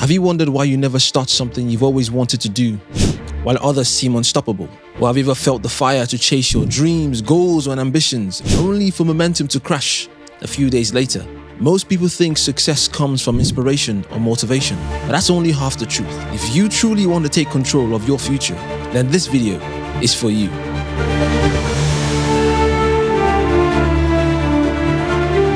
Have you wondered why you never start something you've always wanted to do, while others seem unstoppable? Or have you ever felt the fire to chase your dreams, goals, and ambitions, only for momentum to crash a few days later? Most people think success comes from inspiration or motivation, but that's only half the truth. If you truly want to take control of your future, then this video is for you.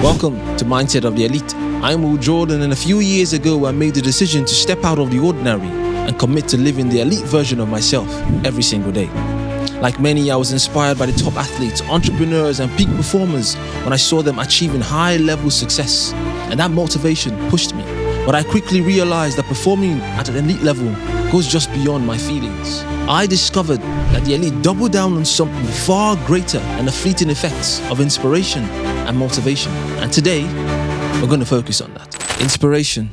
Welcome to Mindset of the Elite. I'm Will Jordan, and a few years ago I made the decision to step out of the ordinary and commit to living the elite version of myself every single day. Like many, I was inspired by the top athletes, entrepreneurs, and peak performers when I saw them achieving high-level success, and that motivation pushed me. But I quickly realized that performing at an elite level goes just beyond my feelings. I discovered that the elite double down on something far greater than the fleeting effects of inspiration and motivation. And today, we're going to focus on that. Inspiration.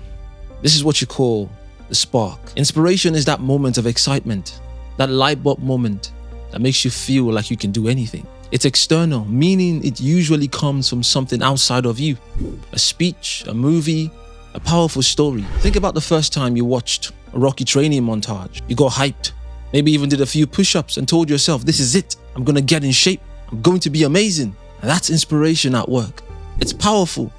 This is what you call the spark. Inspiration is that moment of excitement, that light bulb moment that makes you feel like you can do anything. It's external, meaning it usually comes from something outside of you. A speech, a movie, a powerful story. Think about the first time you watched a Rocky training montage. You got hyped, maybe even did a few push-ups and told yourself, this is it. I'm going to get in shape. I'm going to be amazing. And that's inspiration at work. It's powerful.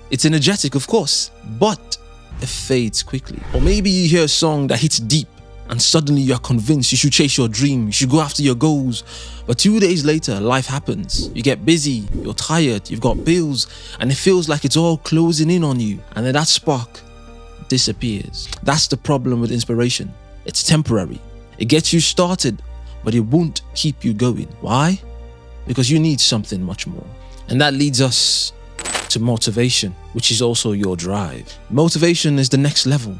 It's energetic, of course, but it fades quickly. Or maybe you hear a song that hits deep and suddenly you're convinced you should chase your dream, you should go after your goals. But 2 days later, life happens. You get busy, you're tired, you've got bills, and it feels like it's all closing in on you. And then that spark disappears. That's the problem with inspiration. It's temporary. It gets you started, but it won't keep you going. Why? Because you need something much more. And that leads us to motivation, which is also your drive. Motivation is the next level.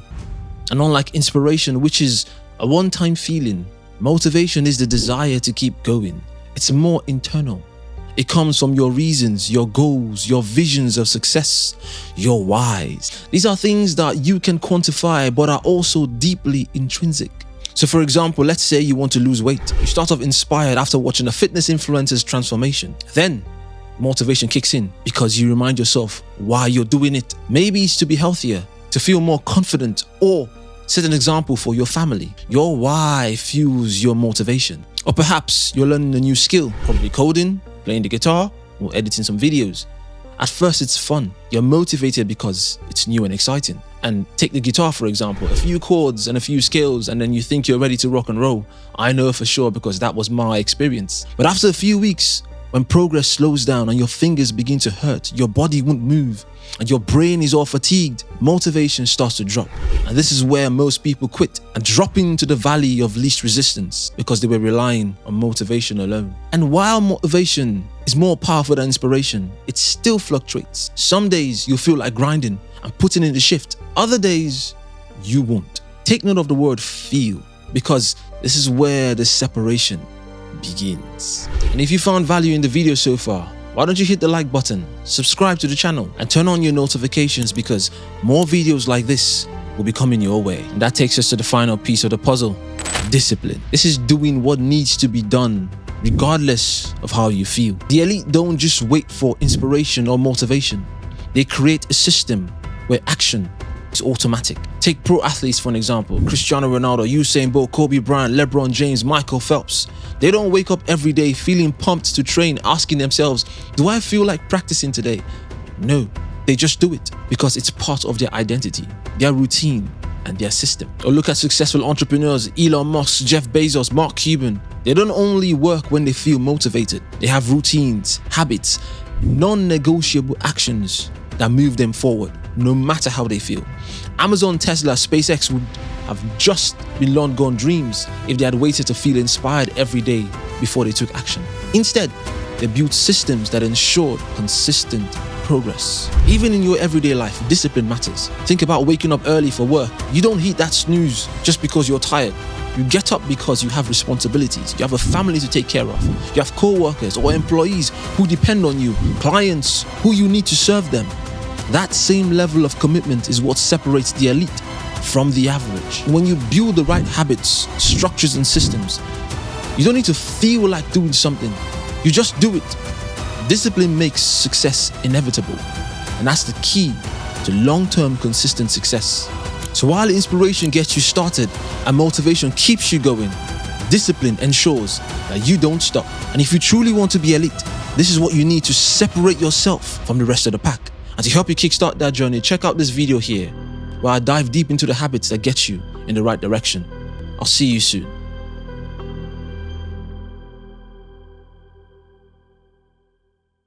And unlike inspiration, which is a one-time feeling, motivation is the desire to keep going. It's more internal. It comes from your reasons, your goals, your visions of success, your whys. These are things that you can quantify, but are also deeply intrinsic. So for example, let's say you want to lose weight. You start off inspired after watching a fitness influencer's transformation. Then motivation kicks in because you remind yourself why you're doing it. Maybe it's to be healthier, to feel more confident, or set an example for your family. Your why fuels your motivation. Or perhaps you're learning a new skill, probably coding, playing the guitar, or editing some videos. At first it's fun. You're motivated because it's new and exciting. And take the guitar for example, a few chords and a few scales and then you think you're ready to rock and roll. I know for sure because that was my experience. But after a few weeks, when progress slows down and your fingers begin to hurt, your body won't move, and your brain is all fatigued, motivation starts to drop. And this is where most people quit and drop into the valley of least resistance because they were relying on motivation alone. And while motivation is more powerful than inspiration, it still fluctuates. Some days you'll feel like grinding and putting in the shift. Other days, you won't. Take note of the word feel, because this is where the separation begins. And if you found value in the video so far, why don't you hit the like button, subscribe to the channel, and turn on your notifications because more videos like this will be coming your way. And that takes us to the final piece of the puzzle, discipline. This is doing what needs to be done regardless of how you feel. The elite don't just wait for inspiration or motivation. They create a system where action is automatic. Take pro athletes for an example. Cristiano Ronaldo, Usain Bolt, Kobe Bryant, LeBron James, Michael Phelps. They don't wake up every day feeling pumped to train, asking themselves, do I feel like practicing today? No, they just do it because it's part of their identity, their routine, and their system. Or look at successful entrepreneurs, Elon Musk, Jeff Bezos, Mark Cuban. They don't only work when they feel motivated. They have routines, habits, non-negotiable actions that move them forward, no matter how they feel. Amazon, Tesla, SpaceX would have just been long gone dreams if they had waited to feel inspired every day before they took action. Instead, they built systems that ensured consistent progress. Even in your everyday life, discipline matters. Think about waking up early for work. You don't hit that snooze just because you're tired. You get up because you have responsibilities. You have a family to take care of. You have co-workers or employees who depend on you, clients who you need to serve them. That same level of commitment is what separates the elite from the average. When you build the right habits, structures, and systems, you don't need to feel like doing something. You just do it. Discipline makes success inevitable. And that's the key to long-term consistent success. So while inspiration gets you started and motivation keeps you going, discipline ensures that you don't stop. And if you truly want to be elite, this is what you need to separate yourself from the rest of the pack. And to help you kickstart that journey, check out this video here, where I dive deep into the habits that get you in the right direction. I'll see you soon.